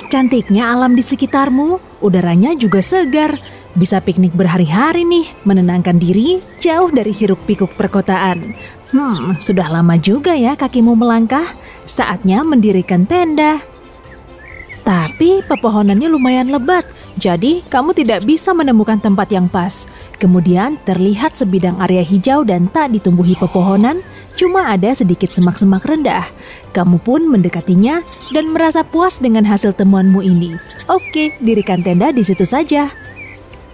Cantiknya alam di sekitarmu, udaranya juga segar. Bisa piknik berhari-hari nih, menenangkan diri jauh dari hiruk-pikuk perkotaan. Sudah lama juga ya kakimu melangkah, saatnya mendirikan tenda. Tapi pepohonannya lumayan lebat, jadi kamu tidak bisa menemukan tempat yang pas. Kemudian terlihat sebidang area hijau dan tak ditumbuhi pepohonan, cuma ada sedikit semak-semak rendah. Kamu pun mendekatinya dan merasa puas dengan hasil temuanmu ini. Oke, dirikan tenda di situ saja.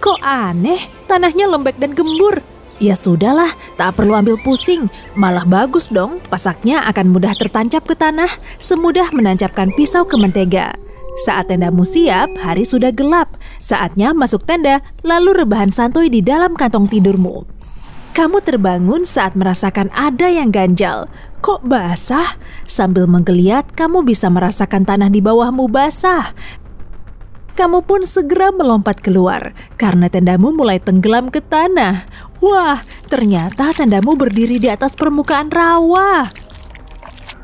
Kok aneh, tanahnya lembek dan gembur. Ya sudahlah, tak perlu ambil pusing. Malah bagus dong, pasaknya akan mudah tertancap ke tanah, semudah menancapkan pisau ke mentega. Saat tendamu siap, hari sudah gelap. Saatnya masuk tenda, lalu rebahan santuy di dalam kantong tidurmu. Kamu terbangun saat merasakan ada yang ganjal. Kok basah? Sambil menggeliat, kamu bisa merasakan tanah di bawahmu basah. Kamu pun segera melompat keluar, karena tendamu mulai tenggelam ke tanah. Wah, ternyata tendamu berdiri di atas permukaan rawa.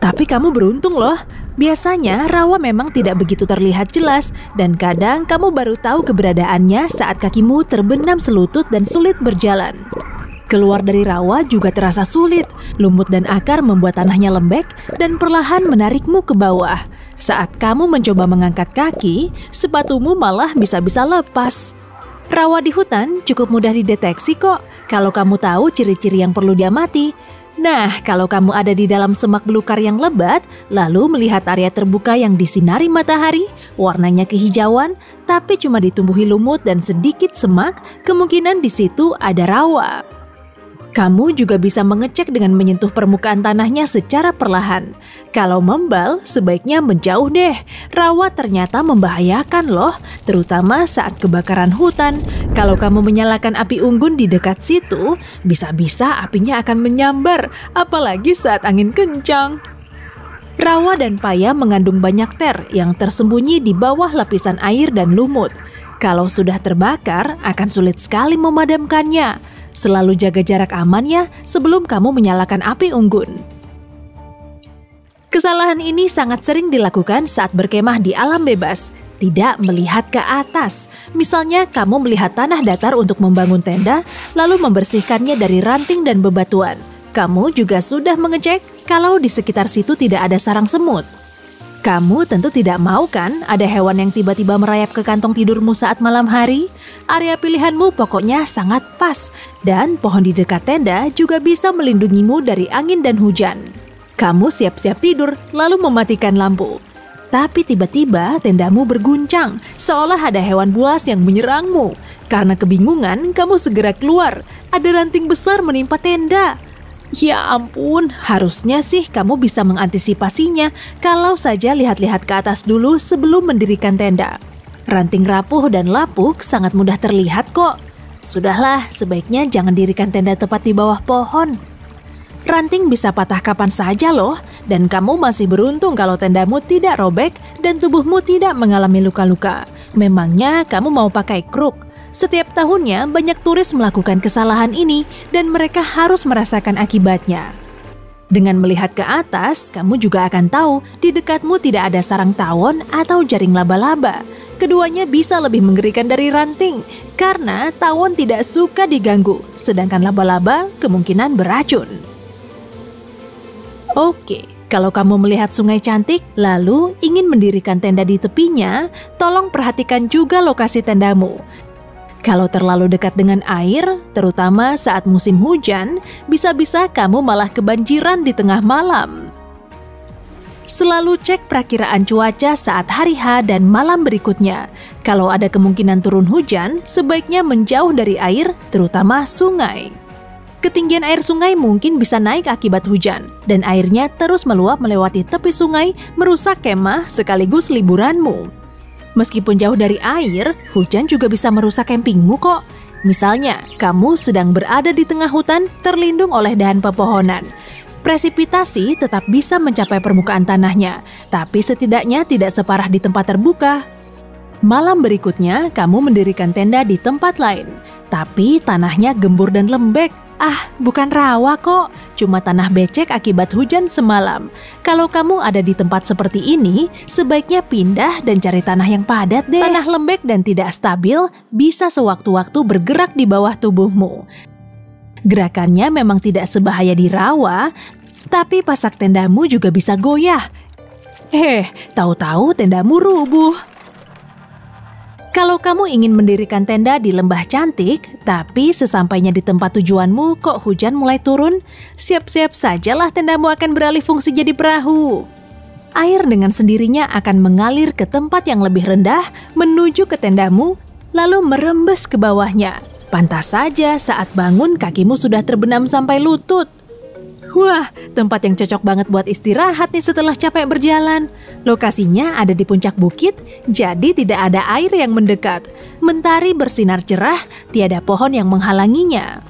Tapi kamu beruntung loh. Biasanya rawa memang tidak begitu terlihat jelas, dan kadang kamu baru tahu keberadaannya saat kakimu terbenam selutut dan sulit berjalan. Keluar dari rawa juga terasa sulit. Lumut dan akar membuat tanahnya lembek dan perlahan menarikmu ke bawah. Saat kamu mencoba mengangkat kaki, sepatumu malah bisa-bisa lepas. Rawa di hutan cukup mudah dideteksi kok, kalau kamu tahu ciri-ciri yang perlu diamati. Nah, kalau kamu ada di dalam semak belukar yang lebat, lalu melihat area terbuka yang disinari matahari, warnanya kehijauan, tapi cuma ditumbuhi lumut dan sedikit semak, kemungkinan di situ ada rawa. Kamu juga bisa mengecek dengan menyentuh permukaan tanahnya secara perlahan. Kalau membal, sebaiknya menjauh deh. Rawa ternyata membahayakan loh, terutama saat kebakaran hutan. Kalau kamu menyalakan api unggun di dekat situ, bisa-bisa apinya akan menyambar, apalagi saat angin kencang. Rawa dan paya mengandung banyak ter yang tersembunyi di bawah lapisan air dan lumut. Kalau sudah terbakar, akan sulit sekali memadamkannya. Selalu jaga jarak aman ya sebelum kamu menyalakan api unggun. Kesalahan ini sangat sering dilakukan saat berkemah di alam bebas, tidak melihat ke atas. Misalnya kamu melihat tanah datar untuk membangun tenda, lalu membersihkannya dari ranting dan bebatuan. Kamu juga sudah mengecek kalau di sekitar situ tidak ada sarang semut. Kamu tentu tidak mau kan ada hewan yang tiba-tiba merayap ke kantong tidurmu saat malam hari? Area pilihanmu pokoknya sangat pas, dan pohon di dekat tenda juga bisa melindungimu dari angin dan hujan. Kamu siap-siap tidur, lalu mematikan lampu. Tapi tiba-tiba tendamu berguncang, seolah ada hewan buas yang menyerangmu. Karena kebingungan, kamu segera keluar. Ada ranting besar menimpa tenda. Ya ampun, harusnya sih kamu bisa mengantisipasinya kalau saja lihat-lihat ke atas dulu sebelum mendirikan tenda. Ranting rapuh dan lapuk sangat mudah terlihat kok. Sudahlah, sebaiknya jangan dirikan tenda tepat di bawah pohon. Ranting bisa patah kapan saja loh, dan kamu masih beruntung kalau tendamu tidak robek dan tubuhmu tidak mengalami luka-luka. Memangnya kamu mau pakai kruk? Setiap tahunnya banyak turis melakukan kesalahan ini dan mereka harus merasakan akibatnya. Dengan melihat ke atas, kamu juga akan tahu di dekatmu tidak ada sarang tawon atau jaring laba-laba. Keduanya bisa lebih mengerikan dari ranting karena tawon tidak suka diganggu, sedangkan laba-laba kemungkinan beracun. Oke, kalau kamu melihat sungai cantik lalu ingin mendirikan tenda di tepinya, tolong perhatikan juga lokasi tendamu. Kalau terlalu dekat dengan air, terutama saat musim hujan, bisa-bisa kamu malah kebanjiran di tengah malam. Selalu cek perakiraan cuaca saat hari H dan malam berikutnya. Kalau ada kemungkinan turun hujan, sebaiknya menjauh dari air, terutama sungai. Ketinggian air sungai mungkin bisa naik akibat hujan, dan airnya terus meluap melewati tepi sungai, merusak kemah sekaligus liburanmu. Meskipun jauh dari air, hujan juga bisa merusak campingmu kok. Misalnya, kamu sedang berada di tengah hutan terlindung oleh dahan pepohonan. Presipitasi tetap bisa mencapai permukaan tanahnya, tapi setidaknya tidak separah di tempat terbuka. Malam berikutnya, kamu mendirikan tenda di tempat lain, tapi tanahnya gembur dan lembek. Ah, bukan rawa kok, cuma tanah becek akibat hujan semalam. Kalau kamu ada di tempat seperti ini, sebaiknya pindah dan cari tanah yang padat deh. Tanah lembek dan tidak stabil bisa sewaktu-waktu bergerak di bawah tubuhmu. Gerakannya memang tidak sebahaya di rawa, tapi pasak tendamu juga bisa goyah. Tahu-tahu tendamu rubuh. Kalau kamu ingin mendirikan tenda di lembah cantik, tapi sesampainya di tempat tujuanmu kok hujan mulai turun, siap-siap sajalah tendamu akan beralih fungsi jadi perahu. Air dengan sendirinya akan mengalir ke tempat yang lebih rendah menuju ke tendamu, lalu merembes ke bawahnya. Pantas saja saat bangun kakimu sudah terbenam sampai lutut. Wah, tempat yang cocok banget buat istirahat nih setelah capek berjalan. Lokasinya ada di puncak bukit, jadi tidak ada air yang mendekat. Mentari bersinar cerah, tiada pohon yang menghalanginya.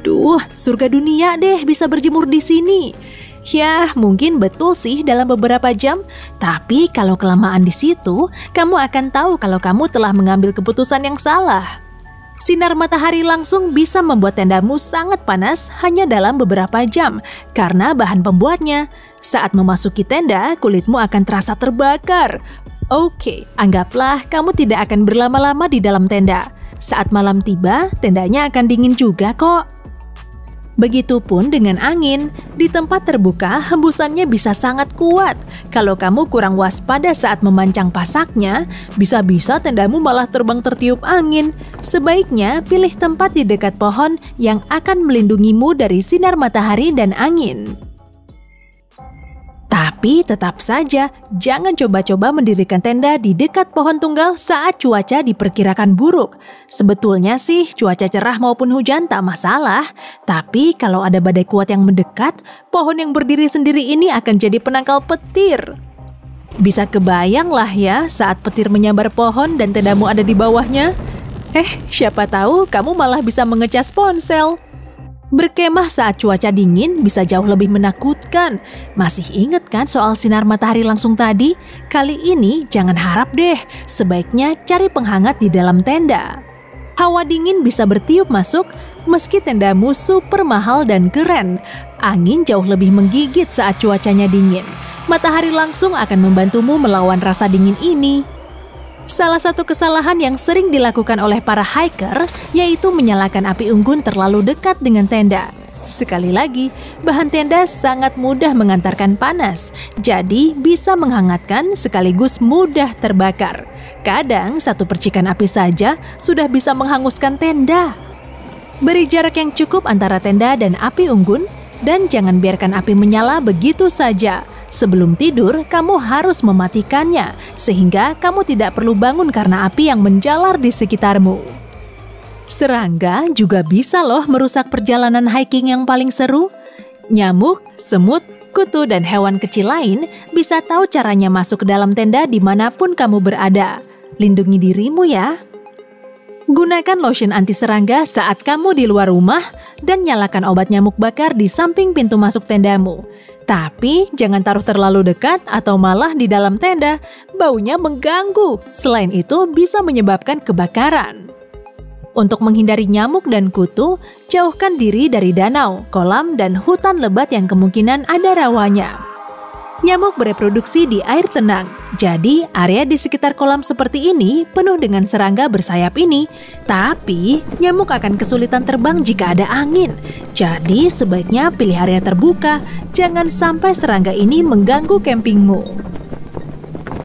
Duh, surga dunia deh bisa berjemur di sini. Ya, mungkin betul sih dalam beberapa jam, tapi kalau kelamaan di situ, kamu akan tahu kalau kamu telah mengambil keputusan yang salah. Sinar matahari langsung bisa membuat tendamu sangat panas hanya dalam beberapa jam karena bahan pembuatnya. Saat memasuki tenda, kulitmu akan terasa terbakar. Oke, anggaplah kamu tidak akan berlama-lama di dalam tenda. Saat malam tiba, tendanya akan dingin juga kok. Begitupun dengan angin, di tempat terbuka hembusannya bisa sangat kuat. Kalau kamu kurang waspada saat memancang pasaknya, bisa-bisa tendamu malah terbang tertiup angin. Sebaiknya pilih tempat di dekat pohon yang akan melindungimu dari sinar matahari dan angin. Tapi tetap saja, jangan coba-coba mendirikan tenda di dekat pohon tunggal saat cuaca diperkirakan buruk. Sebetulnya sih cuaca cerah maupun hujan tak masalah, tapi kalau ada badai kuat yang mendekat, pohon yang berdiri sendiri ini akan jadi penangkal petir. Bisa kebayang lah ya saat petir menyambar pohon dan tendamu ada di bawahnya. Siapa tahu kamu malah bisa mengecas ponsel. Berkemah saat cuaca dingin bisa jauh lebih menakutkan. Masih ingat kan soal sinar matahari langsung tadi? Kali ini jangan harap deh, sebaiknya cari penghangat di dalam tenda. Hawa dingin bisa bertiup masuk meski tendamu super mahal dan keren. Angin jauh lebih menggigit saat cuacanya dingin. Matahari langsung akan membantumu melawan rasa dingin ini. Salah satu kesalahan yang sering dilakukan oleh para hiker yaitu menyalakan api unggun terlalu dekat dengan tenda. Sekali lagi, bahan tenda sangat mudah mengantarkan panas, jadi bisa menghangatkan sekaligus mudah terbakar. Kadang satu percikan api saja sudah bisa menghanguskan tenda. Beri jarak yang cukup antara tenda dan api unggun, dan jangan biarkan api menyala begitu saja. Sebelum tidur, kamu harus mematikannya, sehingga kamu tidak perlu bangun karena api yang menjalar di sekitarmu. Serangga juga bisa loh merusak perjalanan hiking yang paling seru. Nyamuk, semut, kutu, dan hewan kecil lain bisa tahu caranya masuk ke dalam tenda dimanapun kamu berada. Lindungi dirimu ya. Gunakan lotion anti serangga saat kamu di luar rumah dan nyalakan obat nyamuk bakar di samping pintu masuk tendamu. Tapi jangan taruh terlalu dekat atau malah di dalam tenda, baunya mengganggu. Selain itu bisa menyebabkan kebakaran. Untuk menghindari nyamuk dan kutu, jauhkan diri dari danau, kolam, dan hutan lebat yang kemungkinan ada rawanya. Nyamuk bereproduksi di air tenang, jadi area di sekitar kolam seperti ini penuh dengan serangga bersayap ini. Tapi nyamuk akan kesulitan terbang jika ada angin. Jadi sebaiknya pilih area terbuka, jangan sampai serangga ini mengganggu campingmu.